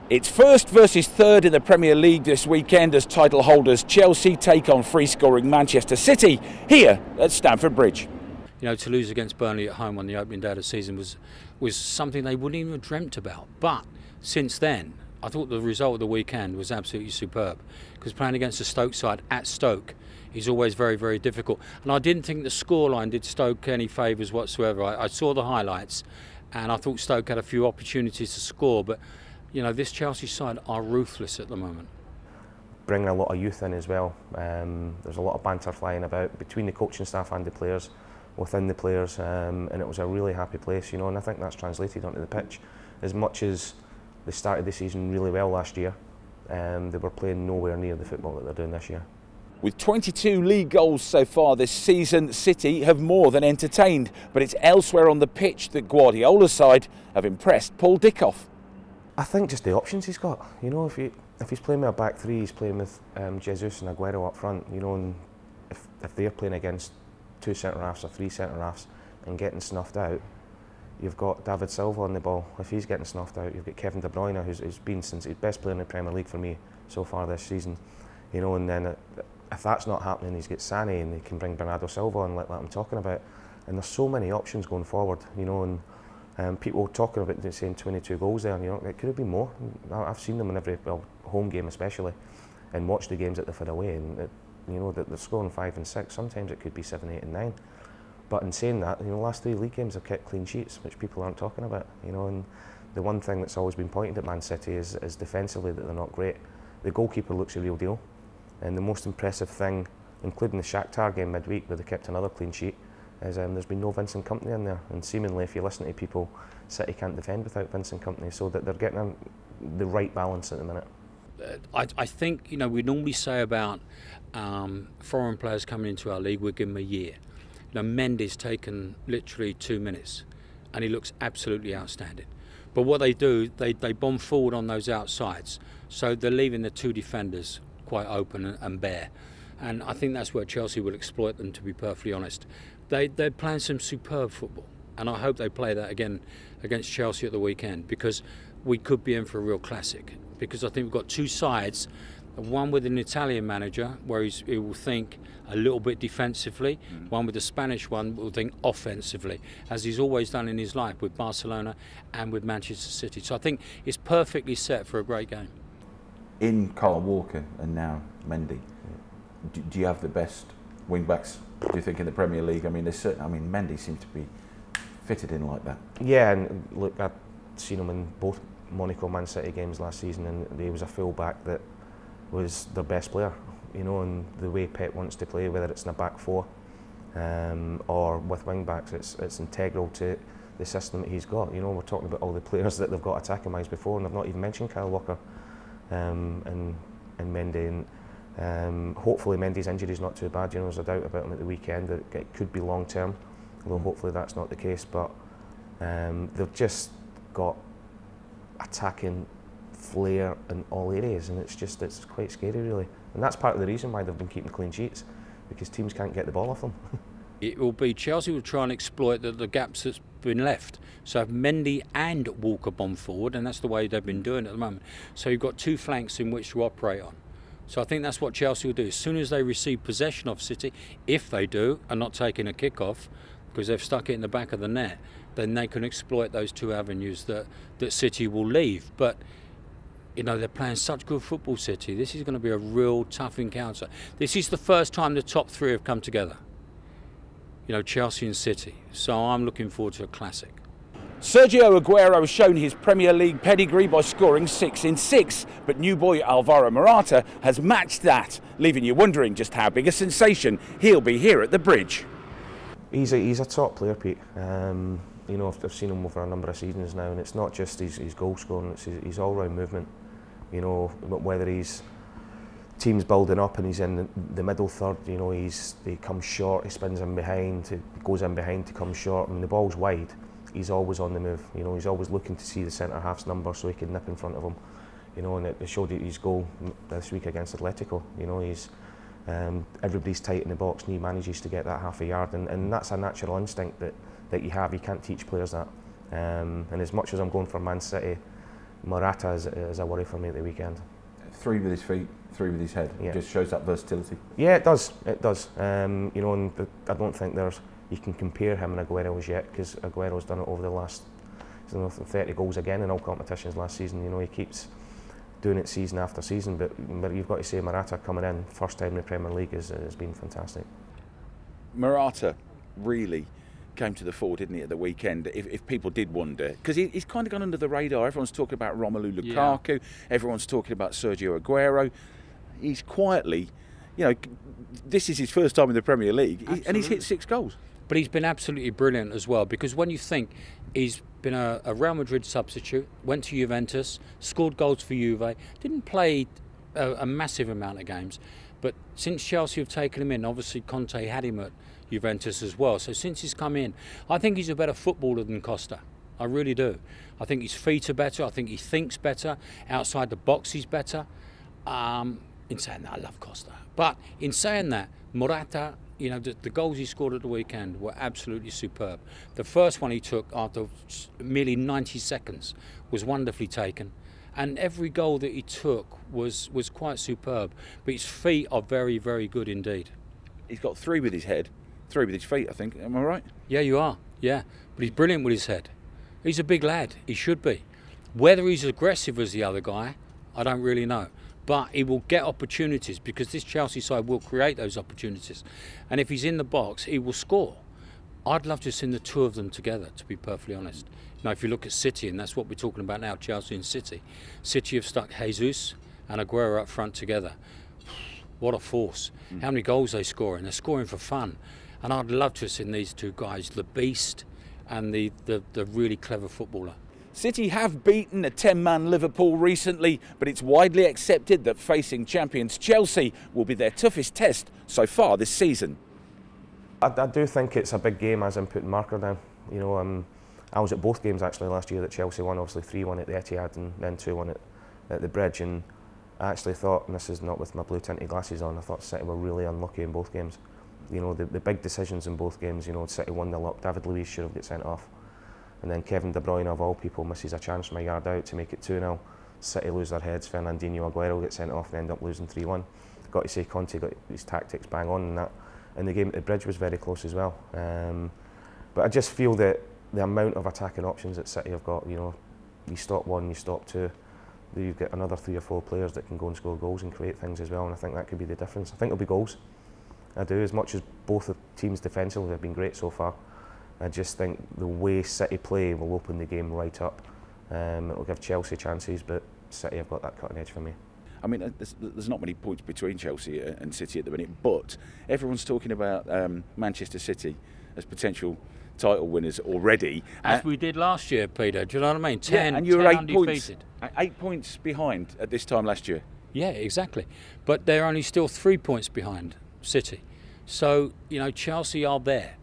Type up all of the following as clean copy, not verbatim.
It's first versus third in the Premier League this weekend as title holders Chelsea take on free-scoring Manchester City here at Stamford Bridge. You know, to lose against Burnley at home on the opening day of the season was something they wouldn't even have dreamt about. But since then, I thought the result of the weekend was absolutely superb, because playing against the Stoke side at Stoke is always very, very difficult. And I didn't think the scoreline did Stoke any favours whatsoever. I saw the highlights and I thought Stoke had a few opportunities to score, but you know, this Chelsea side are ruthless at the moment. Bringing a lot of youth in as well. There's a lot of banter flying about between the coaching staff and the players, within the players, and it was a really happy place, you know, and I think that's translated onto the pitch. As much as they started the season really well last year, they were playing nowhere near the football that they're doing this year. With 22 league goals so far this season, City have more than entertained, but it's elsewhere on the pitch that Guardiola's side have impressed Paul Dickov. I think just the options he's got. You know, if he's playing with a back three, he's playing with Jesus and Agüero up front. You know, and if they're playing against two centre halves or three centre halves and getting snuffed out, you've got David Silva on the ball. If he's getting snuffed out, you've got Kevin De Bruyne, who's been since he's best player in the Premier League for me so far this season. You know, and then if that's not happening, he's got Sané, and they can bring Bernardo Silva on like I'm talking about. And there's so many options going forward. You know, and people talking about saying 22 goals there, and you know, it could have been more. I've seen them in every home game especially, and watched the games that they've had away, and you know that they're scoring 5 and 6. Sometimes it could be 7, 8 and 9. But in saying that, you know, the last 3 league games have kept clean sheets, which people aren't talking about. You know, and the one thing that's always been pointed at Man City is defensively that they're not great. The goalkeeper looks a real deal, and the most impressive thing, including the Shakhtar game midweek where they kept another clean sheet, is there's been no Vincent Kompany in there, and seemingly if you listen to people, City can't defend without Vincent Kompany, so that they're getting the right balance at the minute. I think, you know, we normally say about foreign players coming into our league, we give them a year. You know, Mendy's taken literally 2 minutes and he looks absolutely outstanding. But what they do, they bomb forward on those outsides, so they're leaving the 2 defenders quite open and bare. And I think that's where Chelsea will exploit them, to be perfectly honest. They're playing some superb football, and I hope they play that again against Chelsea at the weekend, because we could be in for a real classic. Because I think we've got 2 sides, one with an Italian manager where he will think a little bit defensively, one with the Spanish one will think offensively, as he's always done in his life with Barcelona and with Manchester City. So I think it's perfectly set for a great game. In Kyle Walker and now Mendy, do you have the best wing-backs, do you think, in the Premier League? I mean, there's certain, I mean, Mendy seems to be fitted in like that. Yeah, and look, I've seen him in both Monaco Man City games last season, and he was a full-back that was their best player, you know, and the way Pep wants to play, whether it's in a back 4 or with wing-backs, it's integral to the system that he's got. You know, we're talking about all the players that they've got attacking-wise before, and I've not even mentioned Kyle Walker and Mendy. And hopefully Mendy's injury is not too bad. You know, there's a doubt about him at the weekend that it could be long term, although hopefully that's not the case. But they've just got attacking flair in all areas, and it's quite scary really. And that's part of the reason why they've been keeping clean sheets, because teams can't get the ball off them. It will be Chelsea will try and exploit the gaps that's been left. So if Mendy and Walker bomb forward, and that's the way they've been doing it at the moment. So you've got 2 flanks in which to operate on. So I think that's what Chelsea will do. As soon as they receive possession of City, if they do, and not taking a kick-off, because they've stuck it in the back of the net, then they can exploit those 2 avenues that City will leave. But, you know, they're playing such good football, City. This is going to be a real tough encounter. This is the first time the top 3 have come together. You know, Chelsea and City. So I'm looking forward to a classic. Sergio Agüero has shown his Premier League pedigree by scoring 6 in 6, but new boy Alvaro Morata has matched that, leaving you wondering just how big a sensation he'll be here at the Bridge. He's a top player, Pete. You know, I've seen him over a number of seasons now, and it's not just his goal scoring, it's his all-round movement. You know, whether he's teams building up and he's in the middle third, you know, he comes short, he spins in behind, he goes in behind to come short, and the ball's wide. He's always on the move, you know, he's always looking to see the centre-half's number so he can nip in front of him, you know, and it showed his goal this week against Atletico. You know, he's everybody's tight in the box and he manages to get that half a yard, and that's a natural instinct that you have. You can't teach players that, and as much as I'm going for Man City Morata is a worry for me at the weekend. 3 with his feet, 3 with his head. Yeah. Just shows that versatility. Yeah, it does. It does. You know, and I don't think you can compare him and Agüero's yet, because Agüero's done it over the last 30 goals again in all competitions last season. You know, he keeps doing it season after season, but you've got to say Morata coming in first time in the Premier League has been fantastic. Morata really came to the fore, didn't he, at the weekend? If people did wonder, because he's kind of gone under the radar. Everyone's talking about Romelu Lukaku. Yeah. Everyone's talking about Sergio Agüero. He's quietly, you know, this is his first time in the Premier League, and he's hit 6 goals. But he's been absolutely brilliant as well, because when you think he's been a Real Madrid substitute, went to Juventus, scored goals for Juve, didn't play a massive amount of games, but since Chelsea have taken him in, obviously Conte had him at Juventus as well, so since he's come in, I think he's a better footballer than Costa. I really do. I think his feet are better, I think he thinks better, outside the box he's better. In saying that, I love Costa. But in saying that, Morata, you know, the goals he scored at the weekend were absolutely superb. The first one he took after merely 90 seconds was wonderfully taken. And every goal that he took was quite superb. But his feet are very, very good indeed. He's got 3 with his head, 3 with his feet, I think. Am I right? Yeah, you are. Yeah. But he's brilliant with his head. He's a big lad. He should be. Whether he's aggressive as the other guy, I don't really know. But he will get opportunities, because this Chelsea side will create those opportunities. And if he's in the box, he will score. I'd love to have seen the 2 of them together, to be perfectly honest. Now, if you look at City, and that's what we're talking about now, Chelsea and City. City have stuck Jesus and Agüero up front together. What a force. How many goals they score, and they're scoring for fun. And I'd love to have seen these 2 guys, the beast and the really clever footballer. City have beaten a 10-man Liverpool recently, but it's widely accepted that facing champions Chelsea will be their toughest test so far this season. I do think it's a big game, as I'm putting marker down. You know, I was at both games actually last year that Chelsea won, obviously 3-1 at the Etihad and then 2-1 at the Bridge, and I actually thought, and this is not with my blue tinted glasses on, I thought City were really unlucky in both games. You know, the big decisions in both games, you know, City 1-0 up, David Luiz should have got sent off. And then Kevin De Bruyne, of all people, misses a chance from a yard out to make it 2-0. City lose their heads, Fernandinho, Agüero get sent off and end up losing 3-1. Got to say Conte got his tactics bang on, and that. And the game at the Bridge was very close as well. But I just feel that the amount of attacking options that City have got, you know, you stop 1, you stop 2, you've got another 3 or 4 players that can go and score goals and create things as well, and I think that could be the difference. I think it'll be goals. I do, as much as both the teams defensively have been great so far. I just think the way City play will open the game right up. It'll give Chelsea chances, but City have got that cutting edge for me. I mean, there's not many points between Chelsea and City at the minute, but everyone's talking about Manchester City as potential title winners already. As we did last year, Peter, do you know what I mean? 10, yeah, and you were 8 undefeated. points, 8 points behind at this time last year. Yeah, exactly. But they're only still 3 points behind City. So, you know, Chelsea are there.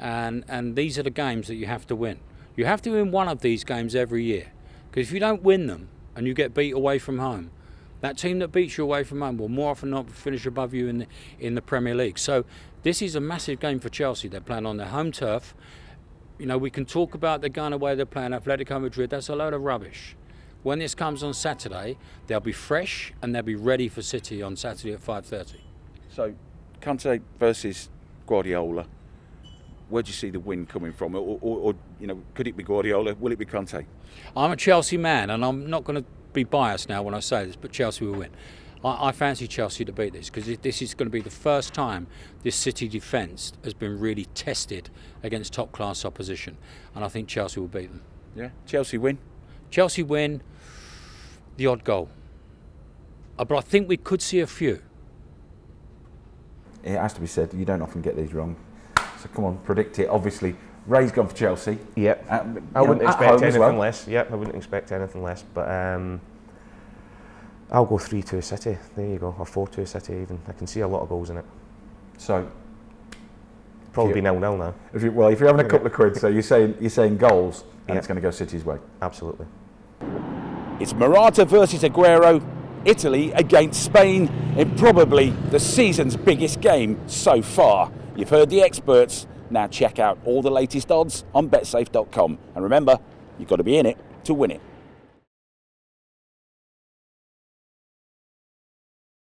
And these are the games that you have to win. You have to win one of these games every year. Because if you don't win them and you get beat away from home, that team that beats you away from home will more often not finish above you in the Premier League. So this is a massive game for Chelsea. They're playing on their home turf. You know, we can talk about the going away they're playing Atletico Madrid. That's a load of rubbish. When this comes on Saturday, they'll be fresh and they'll be ready for City on Saturday at 5:30. So, Conte versus Guardiola. Where do you see the win coming from? Or you know, could it be Guardiola? Will it be Conte? I'm a Chelsea man, and I'm not going to be biased now when I say this, but Chelsea will win. I fancy Chelsea to beat this, because this is going to be the first time this City defence has been really tested against top-class opposition, and I think Chelsea will beat them. Yeah, Chelsea win? Chelsea win, the odd goal. But I think we could see a few. It has to be said, you don't often get these wrong. So come on, predict it. Obviously, Ray's gone for Chelsea. Yep. I wouldn't expect anything less. Yep, I wouldn't expect anything less. But I'll go 3-2 City. There you go, or 4-2 City even. I can see a lot of goals in it. So probably be 0-0 now. If you're having a couple of quid, so you're saying goals, and it's going to go City's way. Absolutely. It's Morata versus Agüero. Italy against Spain in probably the season's biggest game so far. You've heard the experts. Now check out all the latest odds on betsafe.com. And remember, you've got to be in it to win it.